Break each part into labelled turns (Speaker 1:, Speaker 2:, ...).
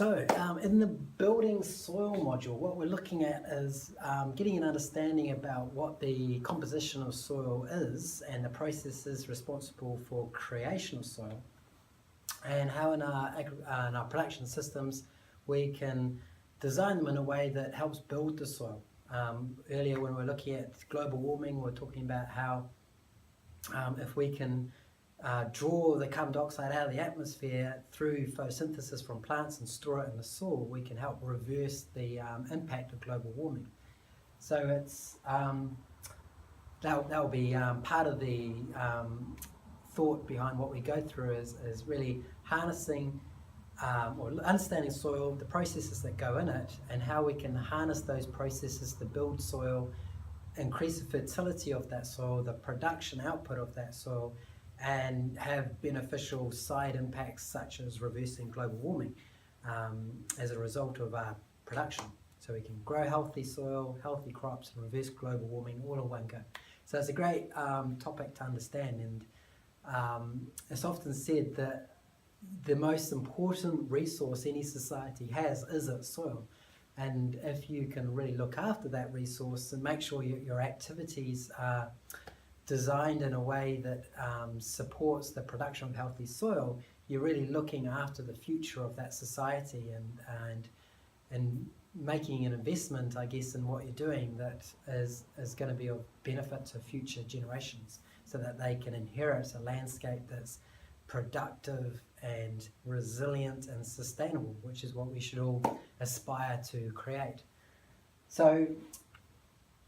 Speaker 1: In the building soil module, what we're looking at is getting an understanding about what the composition of soil is and the processes responsible for creation of soil, and how in our production systems we can design them in a way that helps build the soil. Earlier when we were looking at global warming, we were talking about how if we can draw the carbon dioxide out of the atmosphere through photosynthesis from plants and store it in the soil, we can help reverse the impact of global warming. So it's that'll be part of the thought behind what we go through is really harnessing or understanding soil, the processes that go in it, and how we can harness those processes to build soil, increase the fertility of that soil, the production output of that soil, and have beneficial side impacts such as reversing global warming as a result of our production. So we can grow healthy soil, healthy crops, and reverse global warming all in one go. So it's a great topic to understand, and it's often said that the most important resource any society has is its soil. And if you can really look after that resource and make sure your activities are designed in a way that supports the production of healthy soil, you're really looking after the future of that society and making an investment, I guess, in what you're doing that is going to be of benefit to future generations, so that they can inherit a landscape that's productive and resilient and sustainable, which is what we should all aspire to create. So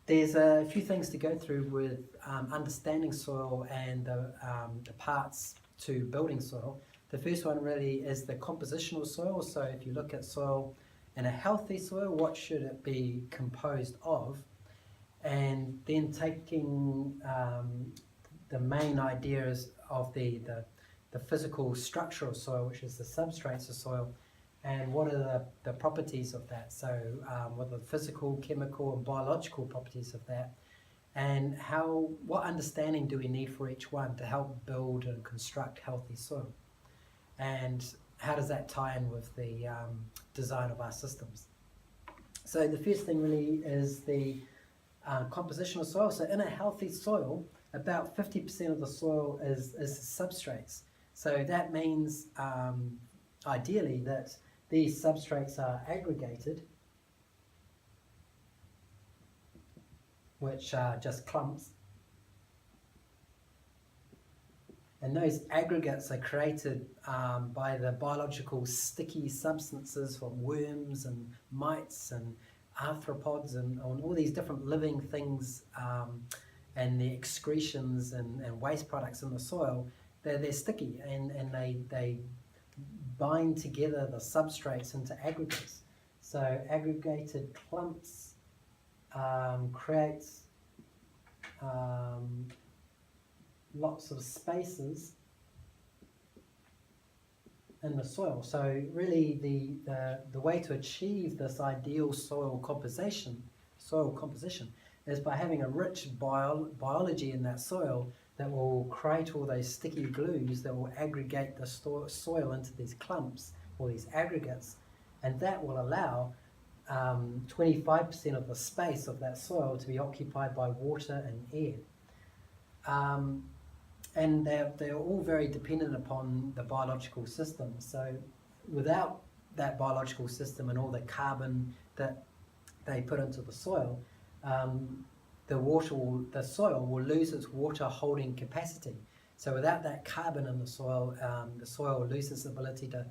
Speaker 1: there's a few things to go through with understanding soil and the parts to building soil. The first one really is the compositional soil. So if you look at soil in a healthy soil, what should it be composed of? And then taking the main ideas of the physical structure of soil, which is the substrates of soil, and what are the properties of that. So what are the physical, chemical and biological properties of that, and what understanding do we need for each one to help build and construct healthy soil, and how does that tie in with the design of our systems. So the first thing really is the compositional soil. So in a healthy soil, about 50% of the soil is substrates. So that means ideally that these substrates are aggregated, which are just clumps, and those aggregates are created by the biological sticky substances from worms and mites and arthropods and all these different living things, and the excretions and waste products in the soil. They're sticky, and they bind together the substrates into aggregates. So aggregated clumps creates lots of spaces in the soil. So really the way to achieve this ideal soil composition is by having a rich biology in that soil that will create all those sticky glues that will aggregate the soil into these clumps or these aggregates, and that will allow 25% of the space of that soil to be occupied by water and air. And they're all very dependent upon the biological system. So without that biological system and all the carbon that they put into the soil, the soil will lose its water holding capacity. So without that carbon in the soil loses its ability to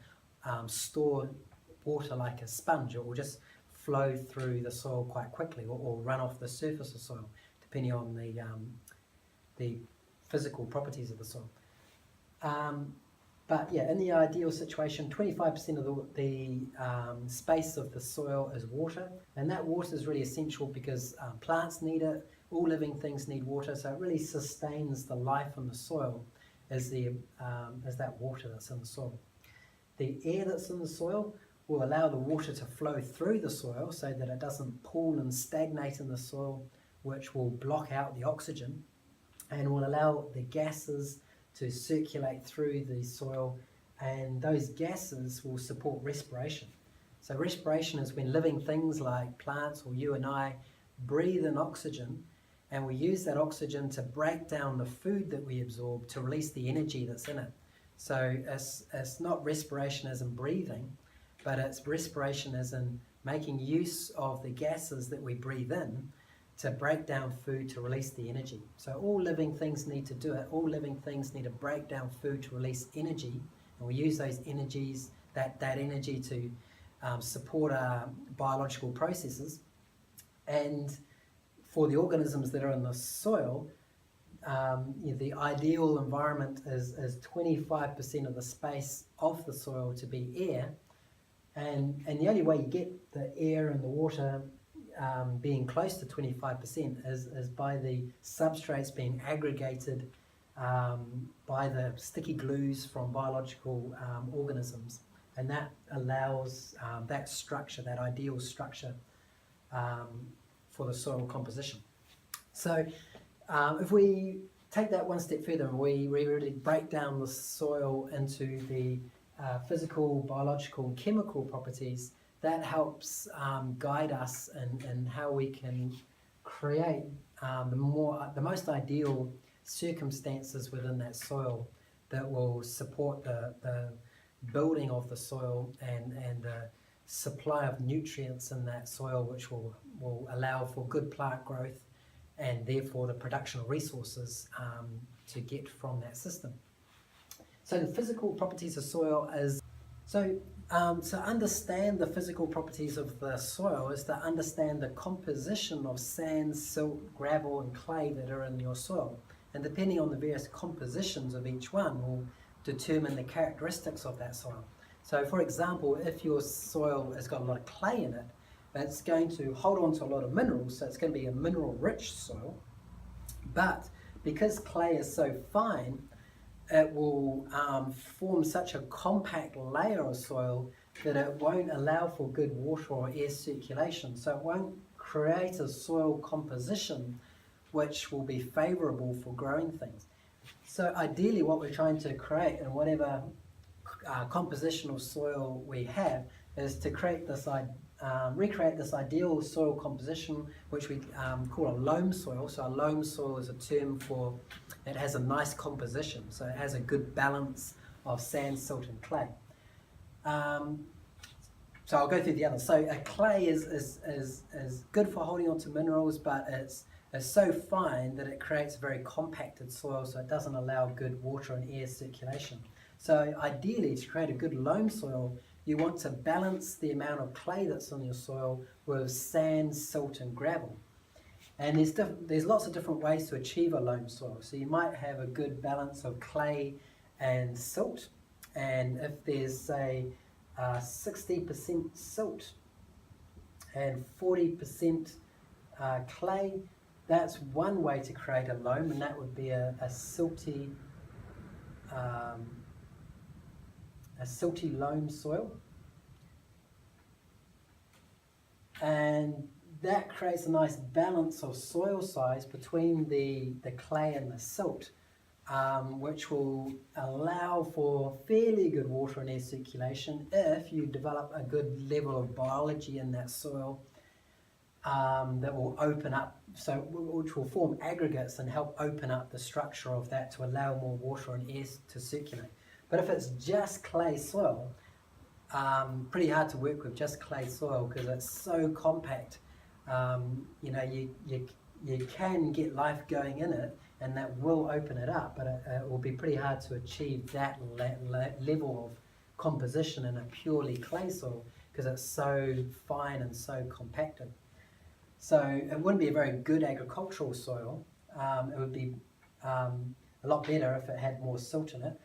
Speaker 1: store water like a sponge. It will just flow through the soil quite quickly, or run off the surface of soil, depending on the physical properties of the soil. But yeah, in the ideal situation, 25% of the space of the soil is water, and that water is really essential because plants need it, all living things need water, so it really sustains the life in the soil as that water that's in the soil. The air that's in the soil will allow the water to flow through the soil so that it doesn't pool and stagnate in the soil, which will block out the oxygen and will allow the gases to circulate through the soil, and those gases will support respiration. So respiration is when living things like plants or you and I breathe in oxygen, and we use that oxygen to break down the food that we absorb to release the energy that's in it. So it's not respiration as in breathing, but it's respiration as in making use of the gases that we breathe in to break down food to release the energy. So all living things need to do it. All living things need to break down food to release energy, and we use those energies, that energy to support our biological processes. And for the organisms that are in the soil, the ideal environment is 25% of the space of the soil to be air, and the only way you get the air and the water being close to 25% is by the substrates being aggregated by the sticky glues from biological organisms, and that allows that structure, that ideal structure for the soil composition. So if we take that one step further and we really break down the soil into the physical, biological, and chemical properties, that helps guide us in how we can create the most ideal circumstances within that soil that will support the building of the soil and the supply of nutrients in that soil, which will allow for good plant growth and therefore the production of resources to get from that system. So the physical properties of soil is, to understand the physical properties of the soil is to understand the composition of sand, silt, gravel and clay that are in your soil. And depending on the various compositions of each one will determine the characteristics of that soil. So for example, if your soil has got a lot of clay in it, it's going to hold on to a lot of minerals, so it's going to be a mineral-rich soil. But because clay is so fine, it will form such a compact layer of soil that it won't allow for good water or air circulation. So it won't create a soil composition which will be favourable for growing things. So ideally what we're trying to create in whatever compositional soil we have is to create this recreate this ideal soil composition, which we call a loam soil. So a loam soil is a term for it has a nice composition, so it has a good balance of sand, silt and clay. So I'll go through the others. So a clay is good for holding on to minerals, but it's so fine that it creates a very compacted soil, so it doesn't allow good water and air circulation. So ideally, to create a good loam soil, you want to balance the amount of clay that's on your soil with sand, silt and gravel. And there's lots of different ways to achieve a loam soil. So you might have a good balance of clay and silt, and if there's say 60% silt and 40% clay, that's one way to create a loam, and that would be a silty loam soil. And that creates a nice balance of soil size between the clay and the silt, which will allow for fairly good water and air circulation if you develop a good level of biology in that soil that will open up, which will form aggregates and help open up the structure of that to allow more water and air to circulate. But if it's just clay soil, pretty hard to work with just clay soil because it's so compact. You can get life going in it, and that will open it up, but it will be pretty hard to achieve that level of composition in a purely clay soil because it's so fine and so compacted. So it wouldn't be a very good agricultural soil. It would be a lot better if it had more silt in it,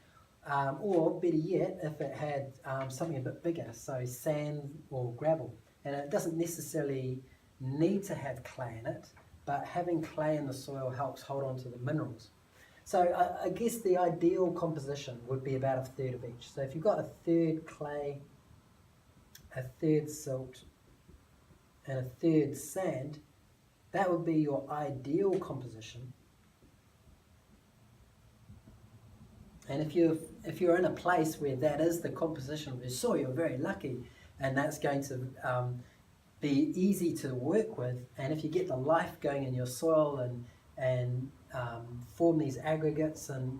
Speaker 1: or better yet, if it had something a bit bigger, so sand or gravel. And it doesn't necessarily need to have clay in it, but having clay in the soil helps hold on to the minerals. So I guess the ideal composition would be about a third of each. So if you've got a third clay, a third silt, and a third sand, that would be your ideal composition. And if you're in a place where that is the composition of your soil, you're very lucky, and that's going to be easy to work with. And if you get the life going in your soil and form these aggregates and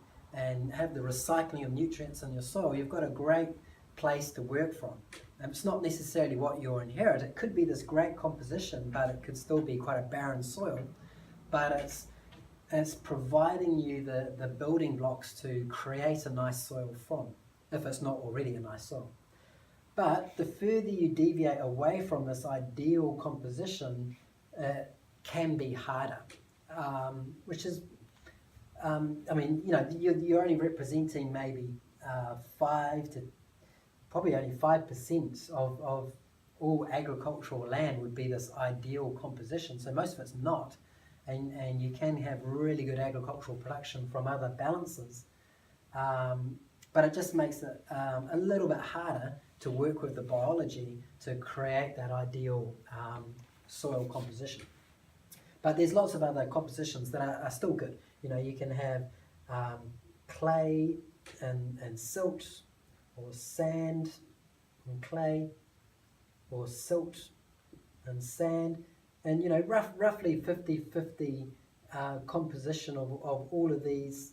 Speaker 1: have the recycling of nutrients in your soil, you've got a great place to work from. It's not necessarily what you'll inherit. It could be this great composition, but it could still be quite a barren soil. But it's providing you the building blocks to create a nice soil from, if it's not already a nice soil. But the further you deviate away from this ideal composition, it can be harder, which is, I mean, you know, you're only representing maybe 5% of all agricultural land would be this ideal composition. So most of it's not. And you can have really good agricultural production from other balances. But it just makes it a little bit harder to work with the biology to create that ideal soil composition. But there's lots of other compositions that are still good. You know, you can have clay and silt, or sand and clay, or silt and sand, and you know, roughly 50-50 composition of all of these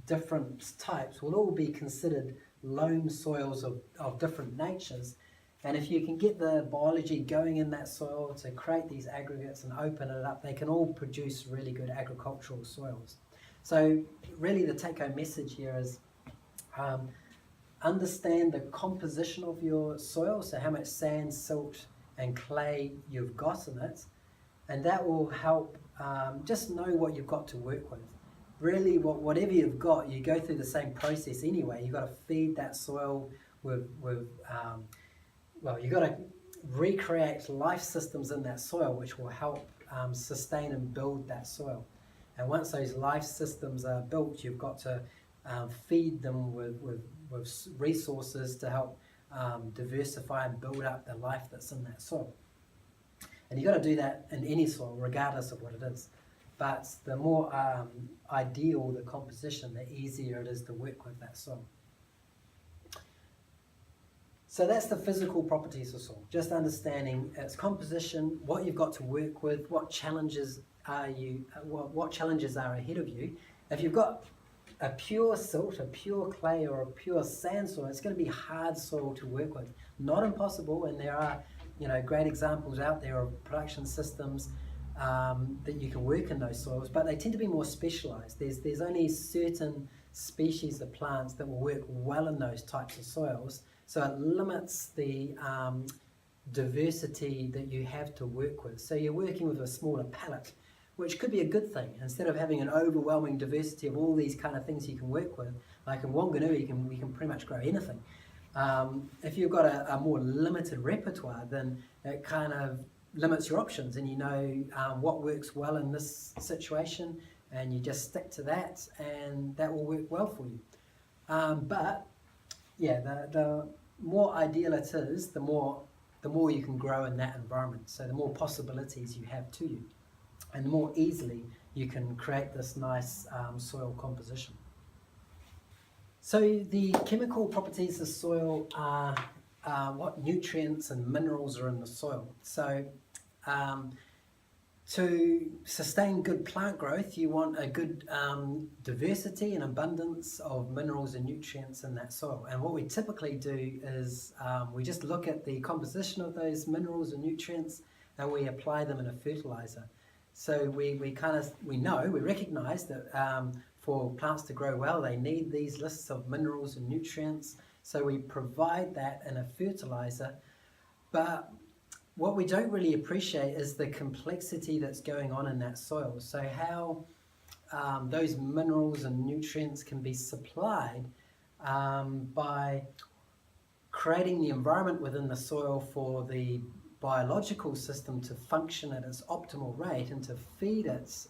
Speaker 1: different types will all be considered loam soils of different natures. And if you can get the biology going in that soil to create these aggregates and open it up, they can all produce really good agricultural soils. So really the take-home message here is understand the composition of your soil, so how much sand, silt and clay you've got in it, and that will help just know what you've got to work with. Really, whatever you've got, you go through the same process anyway. You've got to feed that soil with you've got to recreate life systems in that soil which will help sustain and build that soil. And once those life systems are built, you've got to feed them with resources to help diversify and build up the life that's in that soil. And you've got to do that in any soil, regardless of what it is. But the more ideal the composition, the easier it is to work with that soil. So that's the physical properties of soil, just understanding its composition, what you've got to work with, what challenges are ahead of you. If you've got a pure silt, a pure clay, or a pure sand soil, it's going to be hard soil to work with. Not impossible, and there are, you know, great examples out there of production systems that you can work in those soils, but they tend to be more specialized. There's only certain species of plants that will work well in those types of soils, so it limits the diversity that you have to work with. So you're working with a smaller palette, which could be a good thing. Instead of having an overwhelming diversity of all these kind of things you can work with, like in Wanganui, we can pretty much grow anything. If you've got a more limited repertoire, then it kind of limits your options, and you know what works well in this situation, and you just stick to that, and that will work well for you. But yeah, the more ideal it is, the more you can grow in that environment. So the more possibilities you have to you, and the more easily you can create this nice soil composition. So the chemical properties of soil are what nutrients and minerals are in the soil. So to sustain good plant growth, you want a good diversity and abundance of minerals and nutrients in that soil. And what we typically do is we just look at the composition of those minerals and nutrients, and we apply them in a fertilizer. So we recognize that for plants to grow well, they need these lists of minerals and nutrients. So we provide that in a fertilizer. But what we don't really appreciate is the complexity that's going on in that soil. So how those minerals and nutrients can be supplied by creating the environment within the soil for the biological system to function at its optimal rate, and to feed it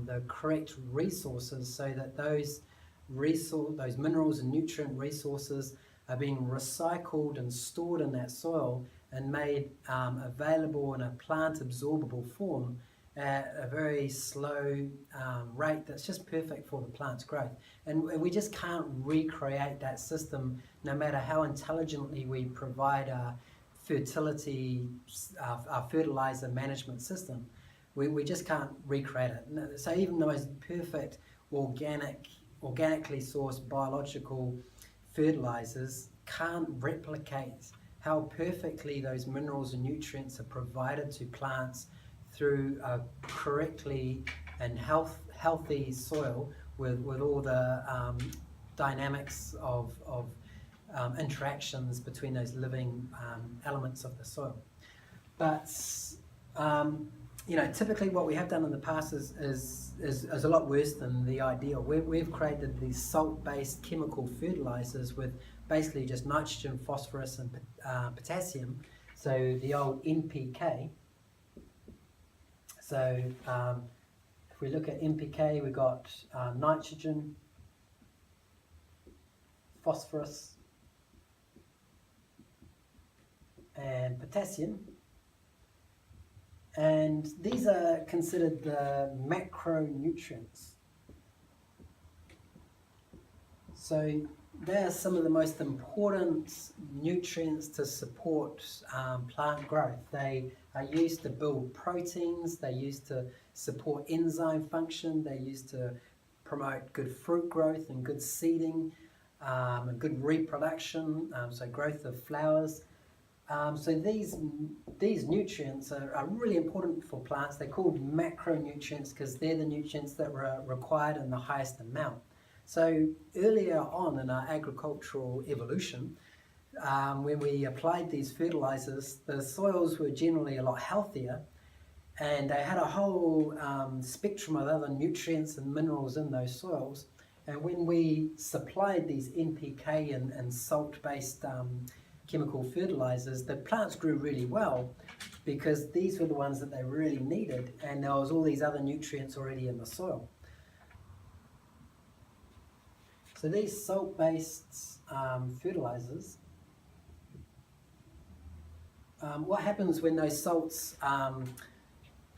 Speaker 1: the correct resources, so that those minerals and nutrient resources are being recycled and stored in that soil and made available in a plant absorbable form at a very slow rate that's just perfect for the plant's growth. And we just can't recreate that system, no matter how intelligently we provide our fertility, our fertilizer management system. We just can't recreate it. So even the most perfect organically sourced biological fertilizers can't replicate how perfectly those minerals and nutrients are provided to plants through a correctly and healthy soil with all the dynamics of interactions between those living elements of the soil. But typically what we have done in the past is a lot worse than the ideal. We've created these salt-based chemical fertilizers with basically just nitrogen, phosphorus, and potassium. So the old NPK. So if we look at NPK, we've got nitrogen, phosphorus, and potassium. And these are considered the macronutrients. So they're some of the most important nutrients to support plant growth. They are used to build proteins, they're used to support enzyme function, they're used to promote good fruit growth and good seeding and good reproduction, so growth of flowers. So these nutrients are really important for plants. They're called macronutrients because they're the nutrients that were required in the highest amount. So earlier on in our agricultural evolution, when we applied these fertilizers, the soils were generally a lot healthier, and they had a whole spectrum of other nutrients and minerals in those soils. And when we supplied these NPK and salt-based chemical fertilizers, the plants grew really well because these were the ones that they really needed, and there was all these other nutrients already in the soil. So these salt-based fertilizers, what happens when those salts are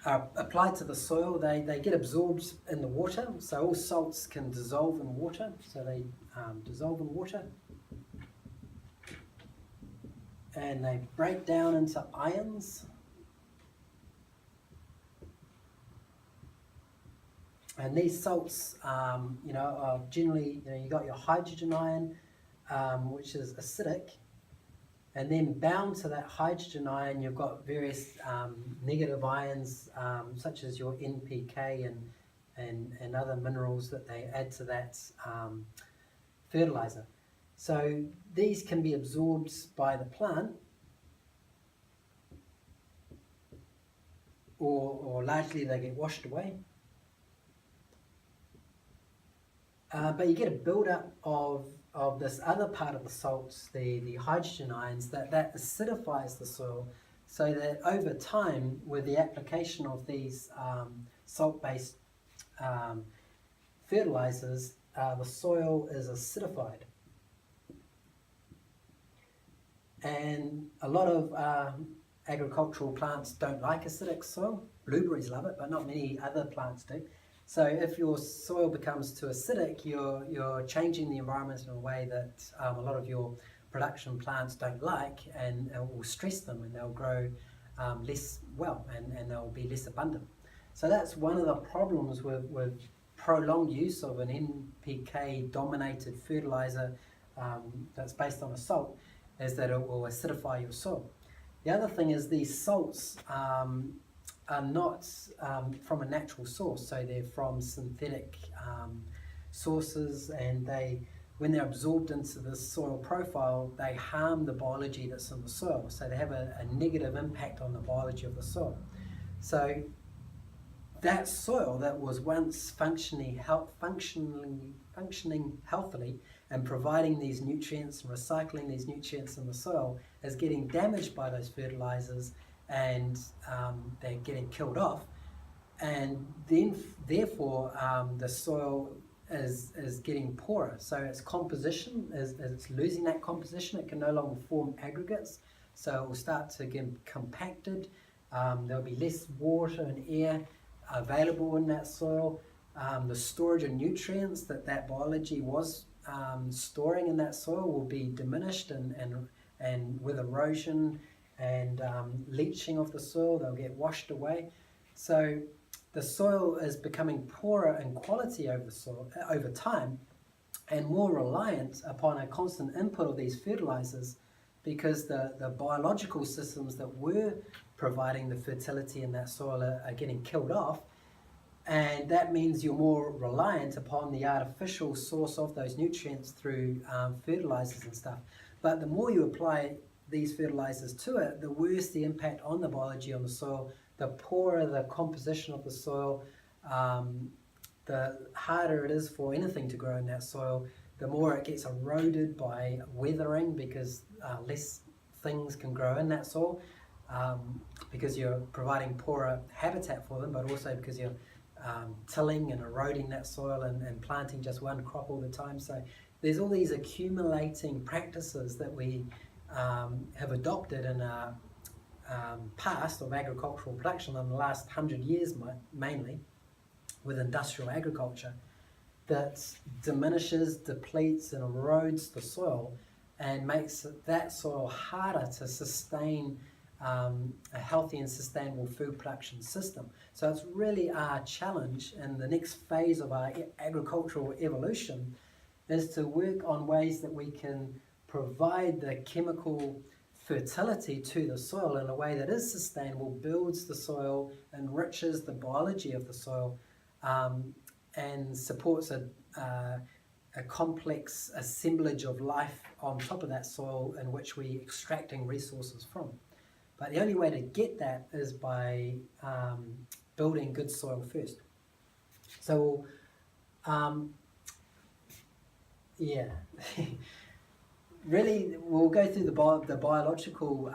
Speaker 1: applied to the soil, they get absorbed in the water. So all salts can dissolve in water, so they dissolve in water. And they break down into ions. And these salts, are generally, you got your hydrogen ion, which is acidic, and then bound to that hydrogen ion, you've got various negative ions, such as your NPK and other minerals that they add to that fertilizer. So these can be absorbed by the plant, or largely they get washed away. But you get a build-up of this other part of the salts, the hydrogen ions, that acidifies the soil, so that over time, with the application of these salt-based fertilizers, the soil is acidified. And a lot of agricultural plants don't like acidic soil. Blueberries love it, but not many other plants do. So if your soil becomes too acidic, you're changing the environment in a way that a lot of your production plants don't like, and it will stress them, and they'll grow less well, and they'll be less abundant. So that's one of the problems with prolonged use of an NPK dominated fertilizer that's based on a salt, is that it will acidify your soil. The other thing is these salts are not from a natural source, so they're from synthetic sources, and when they're absorbed into the soil profile, they harm the biology that's in the soil, so they have a negative impact on the biology of the soil. So that soil that was once functioning healthily and providing these nutrients and recycling these nutrients in the soil is getting damaged by those fertilizers, and they're getting killed off, and then therefore the soil is getting poorer. So its composition it's losing that composition. It can no longer form aggregates, so it will start to get compacted. There'll be less water and air available in that soil. The storage of nutrients that biology was storing in that soil will be diminished, and with erosion and leaching of the soil. They'll get washed away. So the soil is becoming poorer in quality over time, and more reliant upon a constant input of these fertilizers, because the biological systems that were providing the fertility in that soil are getting killed off. And that means you're more reliant upon the artificial source of those nutrients through fertilizers and stuff. But the more you apply these fertilizers to it, the worse the impact on the biology on the soil, the poorer the composition of the soil, the harder it is for anything to grow in that soil, the more it gets eroded by weathering, because less things can grow in that soil, because you're providing poorer habitat for them, but also because you're tilling and eroding that soil and planting just one crop all the time. So there's all these accumulating practices that we have adopted in our past of agricultural production in the last 100 years mainly, with industrial agriculture, that diminishes, depletes and erodes the soil and makes that soil harder to sustain a healthy and sustainable food production system. So it's really our challenge in the next phase of our agricultural evolution, is to work on ways that we can provide the chemical fertility to the soil in a way that is sustainable, builds the soil, enriches the biology of the soil, and supports a complex assemblage of life on top of that soil in which we're extracting resources from. But the only way to get that is by building good soil first. So, yeah, really, we'll go through the biological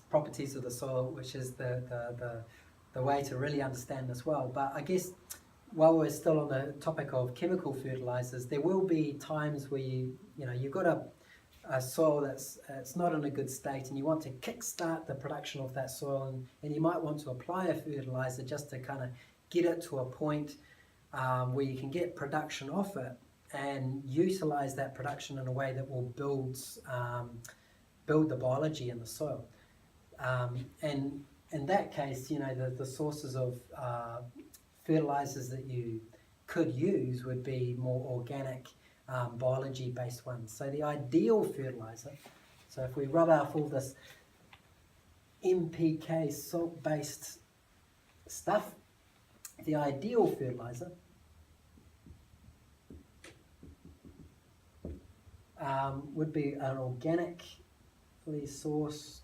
Speaker 1: properties of the soil, which is the way to really understand this well. But I guess while we're still on the topic of chemical fertilizers, there will be times where you've got a soil it's not in a good state, and you want to kickstart the production of that soil, and you might want to apply a fertilizer just to kind of get it to a point where you can get production off it and utilize that production in a way that will build the biology in the soil. And in that case, the sources of fertilizers that you could use would be more organic, biology-based ones. So the ideal fertilizer, so if we rub off all this NPK salt-based stuff, the ideal fertilizer would be an organically sourced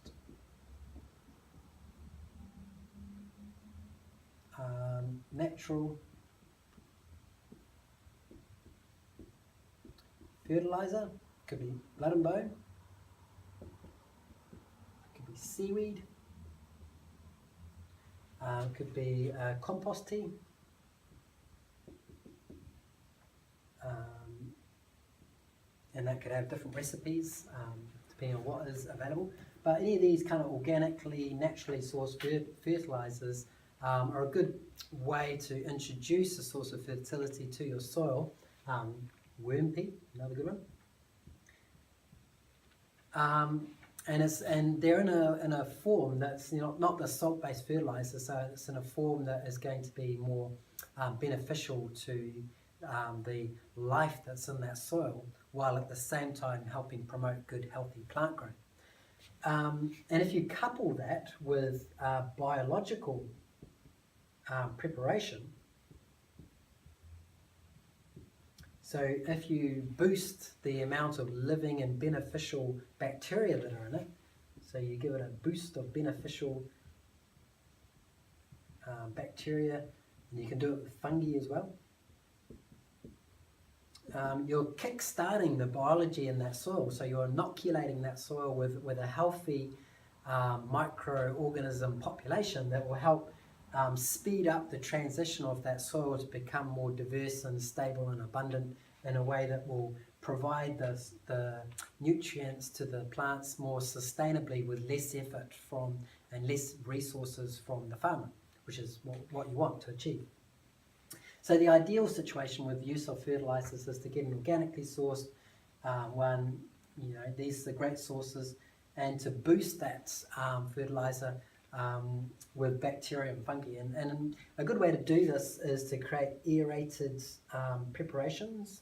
Speaker 1: natural fertilizer. Could be blood and bone, could be seaweed, could be compost tea, and that could have different recipes depending on what is available. But any of these kind of organically, naturally sourced fertilizers are a good way to introduce a source of fertility to your soil. Worm pea, another good one. And they're in a form that's not the salt-based fertilizer, so it's in a form that is going to be more beneficial to the life that's in that soil, while at the same time helping promote good, healthy plant growth. And if you couple that with biological preparation, so if you boost the amount of living and beneficial bacteria that are in it, so you give it a boost of beneficial bacteria, and you can do it with fungi as well, you're kick-starting the biology in that soil. So you're inoculating that soil with a healthy microorganism population that will help speed up the transition of that soil to become more diverse and stable and abundant in a way that will provide the nutrients to the plants more sustainably with less effort and less resources from the farmer, which is what you want to achieve. So the ideal situation with the use of fertilizers is to get an organically sourced one. These are great sources. and to boost that fertilizer with bacteria and fungi. And a good way to do this is to create aerated preparations.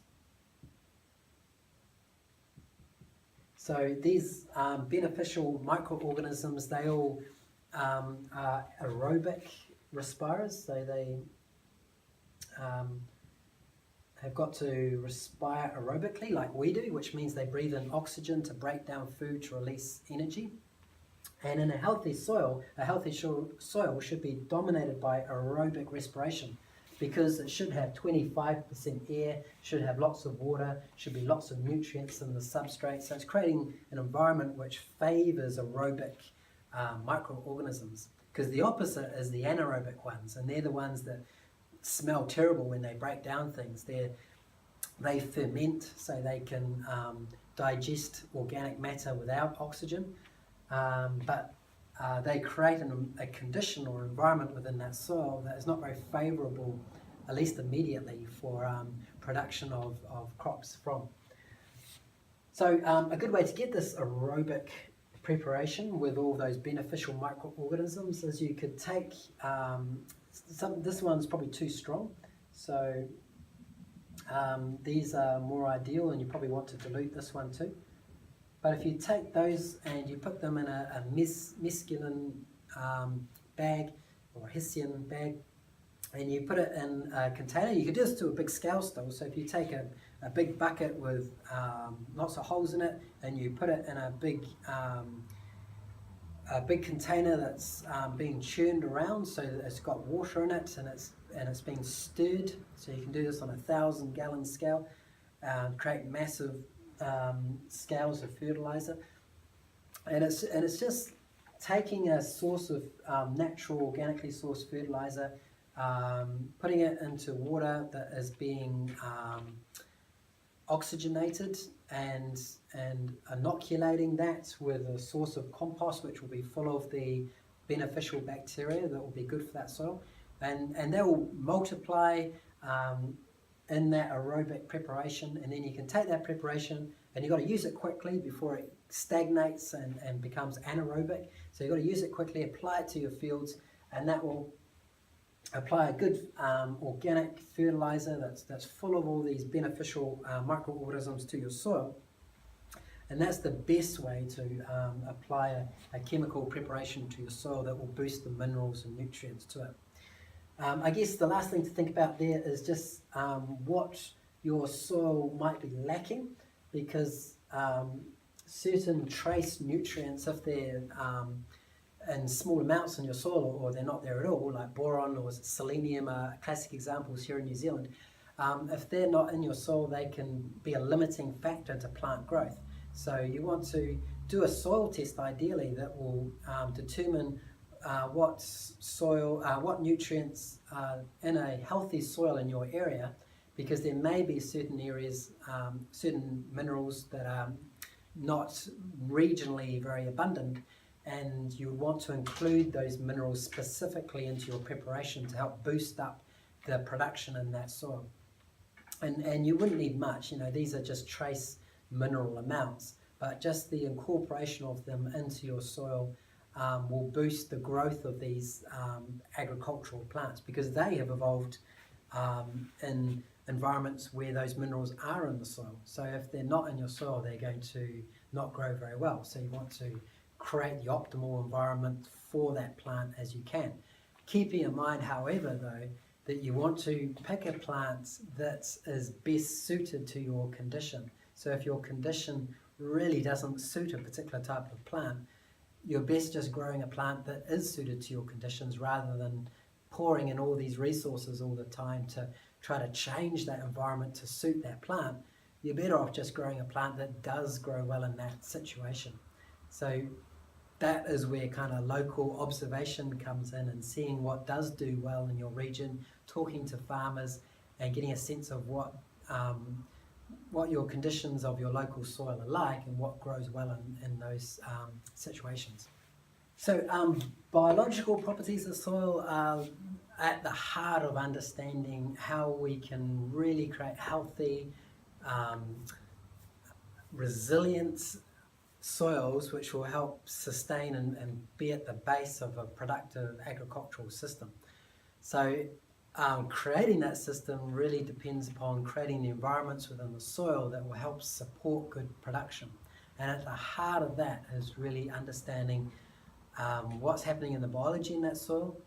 Speaker 1: So these beneficial microorganisms, they all are aerobic respirers, so they have got to respire aerobically like we do, which means they breathe in oxygen to break down food to release energy. And in a healthy soil should be dominated by aerobic respiration, because it should have 25% air, should have lots of water, should be lots of nutrients in the substrate. So it's creating an environment which favors aerobic microorganisms, because the opposite is the anaerobic ones, and they're the ones that smell terrible when they break down things. They ferment so they can digest organic matter without oxygen, but they create a condition or environment within that soil that is not very favourable, at least immediately, for production of crops from. So a good way to get this aerobic preparation with all those beneficial microorganisms is you could take this one's probably too strong, so these are more ideal, and you probably want to dilute this one too. But if you take those and you put them in a mescaline bag or hessian bag, and you put it in a container, you could do this to a big scale still. So if you take a big bucket with lots of holes in it, and you put it in a big container that's being churned around, so that it's got water in it, and it's being stirred. So you can do this on a 1,000-gallon scale, create massive scales of fertilizer, and it's just taking a source of natural, organically sourced fertilizer, putting it into water that is being oxygenated, and inoculating that with a source of compost which will be full of the beneficial bacteria that will be good for that soil, and they will multiply in that aerobic preparation. And then you can take that preparation, and you've got to use it quickly before it stagnates and becomes anaerobic. So you've got to use it quickly, apply it to your fields, and that will apply a good organic fertilizer that's full of all these beneficial microorganisms to your soil. And that's the best way to apply a chemical preparation to your soil that will boost the minerals and nutrients to it. I guess the last thing to think about there is just what your soil might be lacking, because certain trace nutrients, if they're in small amounts in your soil, or they're not there at all, like boron or selenium are classic examples here in New Zealand, if they're not in your soil, they can be a limiting factor to plant growth. So you want to do a soil test ideally that will determine what nutrients are in a healthy soil in your area, because there may be certain areas, certain minerals that are not regionally very abundant, and you want to include those minerals specifically into your preparation to help boost up the production in that soil. And you wouldn't need much, these are just trace mineral amounts, but just the incorporation of them into your soil will boost the growth of these agricultural plants, because they have evolved in environments where those minerals are in the soil. So if they're not in your soil, they're going to not grow very well. So you want to create the optimal environment for that plant as you can. Keeping in mind, however, though, that you want to pick a plant that is best suited to your condition. So if your condition really doesn't suit a particular type of plant, you're best just growing a plant that is suited to your conditions, rather than pouring in all these resources all the time to try to change that environment to suit that plant. You're better off just growing a plant that does grow well in that situation. So that is where kind of local observation comes in, and seeing what does do well in your region, talking to farmers and getting a sense of what your conditions of your local soil are like, and what grows well in those situations. So biological properties of soil are at the heart of understanding how we can really create healthy, resilient soils which will help sustain and be at the base of a productive agricultural system. So creating that system really depends upon creating the environments within the soil that will help support good production. And at the heart of that is really understanding what's happening in the biology in that soil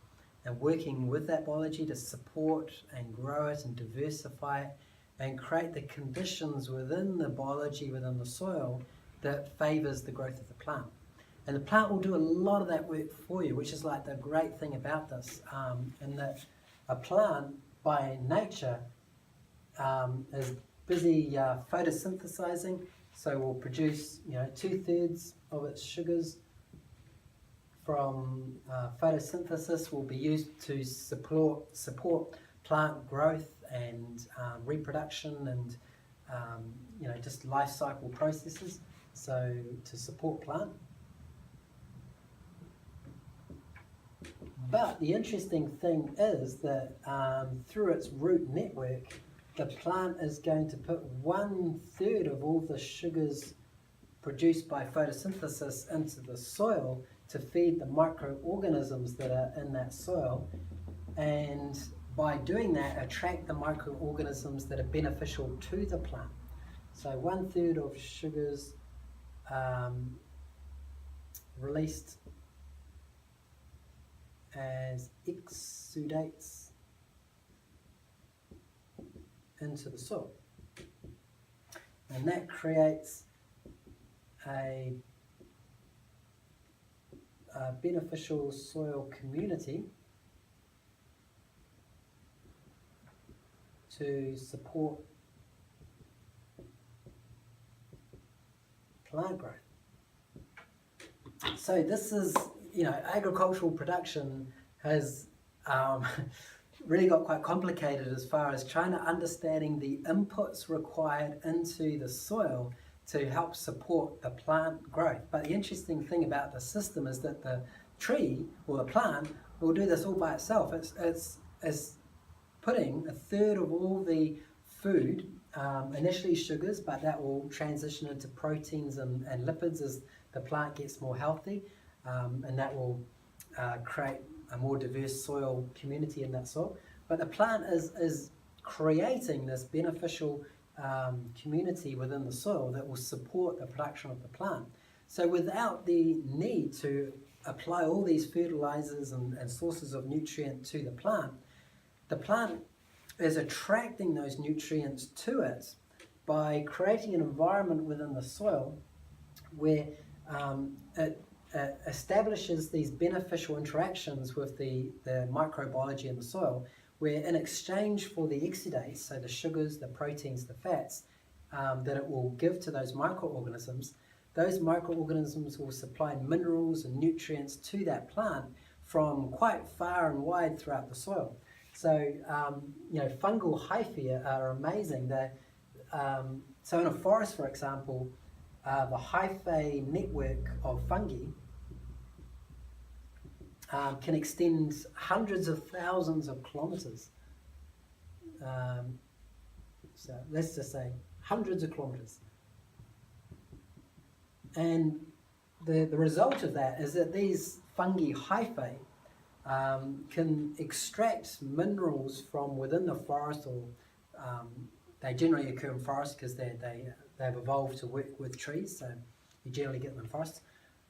Speaker 1: and working with that biology to support and grow it and diversify it and create the conditions within the biology within the soil that favours the growth of the plant. And the plant will do a lot of that work for you, which is like the great thing about this, in that a plant by nature is busy photosynthesizing, so will produce 2/3 of its sugars from photosynthesis will be used to support plant growth and reproduction and just life cycle processes, so to support plant. But the interesting thing is that through its root network, the plant is going to put 1/3 of all the sugars produced by photosynthesis into the soil to feed the microorganisms that are in that soil, and by doing that attract the microorganisms that are beneficial to the plant. So 1/3 of sugars released as exudates into the soil, and that creates a beneficial soil community to support plant growth. So this is, agricultural production has really got quite complicated as far as trying to understanding the inputs required into the soil to help support the plant growth. But the interesting thing about the system is that the tree or the plant will do this all by itself. It's putting 1/3 of all the food, initially sugars, but that will transition into proteins and lipids as the plant gets more healthy, and that will create a more diverse soil community in that soil. But the plant is creating this beneficial community within the soil that will support the production of the plant. So without the need to apply all these fertilizers and sources of nutrient to the plant is attracting those nutrients to it by creating an environment within the soil where it establishes these beneficial interactions with the microbiology in the soil, where in exchange for the exudates, so the sugars, the proteins, the fats, that it will give to those microorganisms will supply minerals and nutrients to that plant from quite far and wide throughout the soil. So, fungal hyphae are amazing. So in a forest, for example, the hyphae network of fungi can extend hundreds of thousands of kilometers. So let's just say hundreds of kilometers. And the result of that is that these fungi hyphae can extract minerals from within the forest, or they generally occur in forests because they've evolved to work with trees, so you generally get them in forests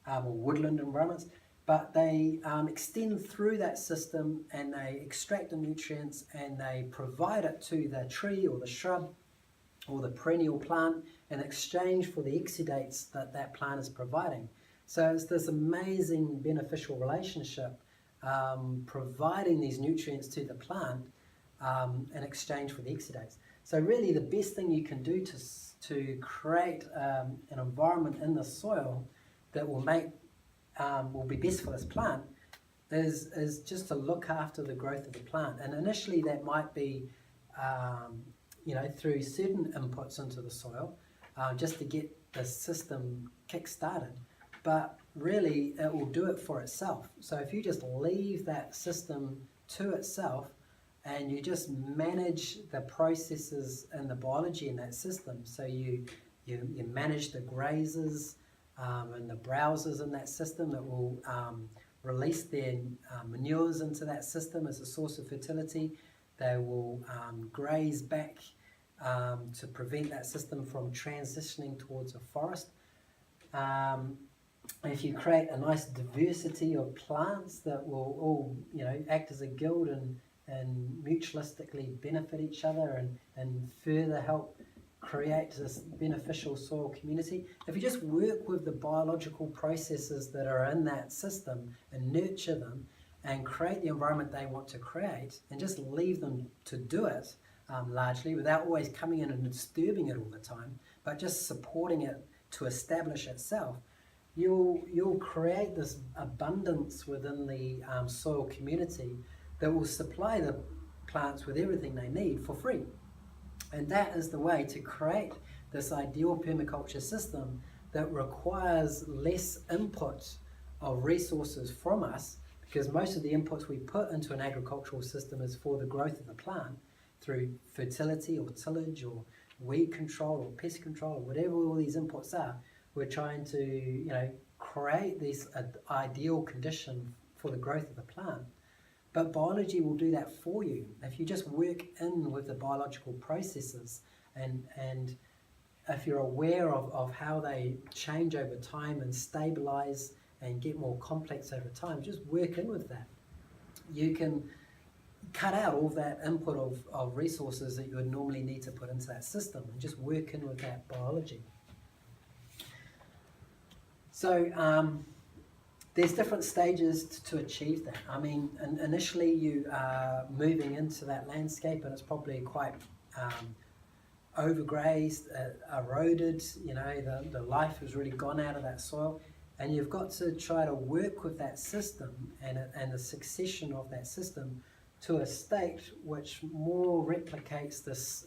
Speaker 1: or woodland environments. But they extend through that system and they extract the nutrients and they provide it to the tree or the shrub or the perennial plant in exchange for the exudates that plant is providing. So it's this amazing beneficial relationship, providing these nutrients to the plant in exchange for the exudates. So really the best thing you can do to create an environment in the soil that will be best for this plant is just to look after the growth of the plant. And initially that might be through certain inputs into the soil, just to get the system kick-started. But really it will do it for itself. So if you just leave that system to itself and you just manage the processes and the biology in that system, so you manage the grazers, and the browsers in that system that will release their manures into that system as a source of fertility. They will graze back to prevent that system from transitioning towards a forest. If you create a nice diversity of plants that will all, act as a guild and mutualistically benefit each other and further help create this beneficial soil community. If you just work with the biological processes that are in that system and nurture them and create the environment they want to create and just leave them to do it largely without always coming in and disturbing it all the time, but just supporting it to establish itself, you'll create this abundance within the soil community that will supply the plants with everything they need for free. And that is the way to create this ideal permaculture system that requires less input of resources from us, because most of the inputs we put into an agricultural system is for the growth of the plant through fertility or tillage or weed control or pest control or whatever all these inputs are. We're trying to create this ideal condition for the growth of the plant. But biology will do that for you. If you just work in with the biological processes and if you're aware of how they change over time and stabilize and get more complex over time, just work in with that. You can cut out all that input of resources that you would normally need to put into that system and just work in with that biology. So there's different stages to achieve that. I mean, initially you are moving into that landscape and it's probably quite overgrazed, eroded, the life has really gone out of that soil, and you've got to try to work with that system and the succession of that system to a state which more replicates this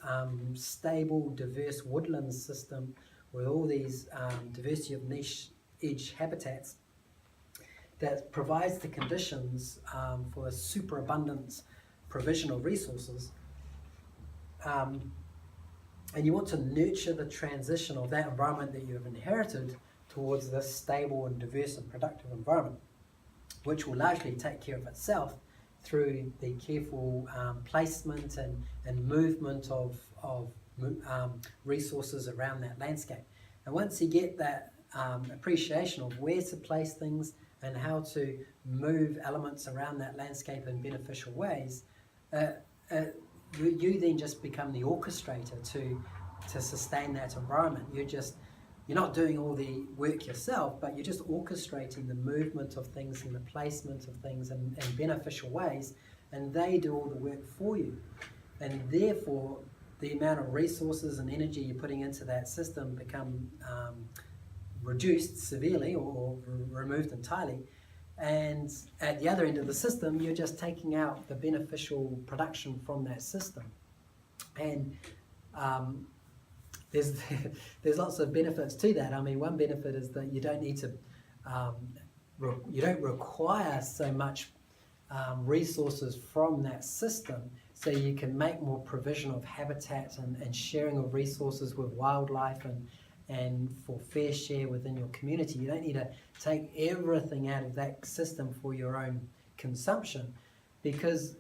Speaker 1: stable, diverse woodland system with all these diversity of niche edge habitats that provides the conditions for a superabundant provision of resources. And you want to nurture the transition of that environment that you have inherited towards this stable and diverse and productive environment, which will largely take care of itself through the careful placement and movement of resources around that landscape. And once you get that appreciation of where to place things and how to move elements around that landscape in beneficial ways, you then just become the orchestrator to sustain that environment. You're not doing all the work yourself, but you're just orchestrating the movement of things and the placement of things in beneficial ways, and they do all the work for you. And therefore, the amount of resources and energy you're putting into that system become reduced severely or removed entirely. And at the other end of the system, you're just taking out the beneficial production from that system. And there's lots of benefits to that. I mean, one benefit is that you don't need to, you don't require so much resources from that system, so you can make more provision of habitat and sharing of resources with wildlife and for fair share within your community. You don't need to take everything out of that system for your own consumption, because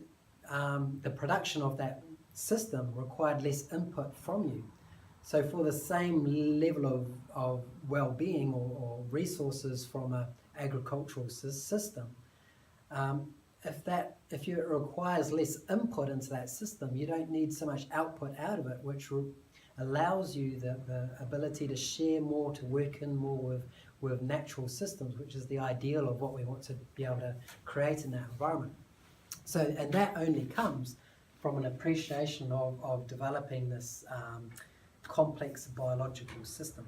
Speaker 1: the production of that system required less input from you. So for the same level of well-being or resources from an agricultural system, if it requires less input into that system, you don't need so much output out of it, which allows you the ability to share more, to work in more with natural systems, which is the ideal of what we want to be able to create in that environment. So, and that only comes from an appreciation of developing this complex biological system.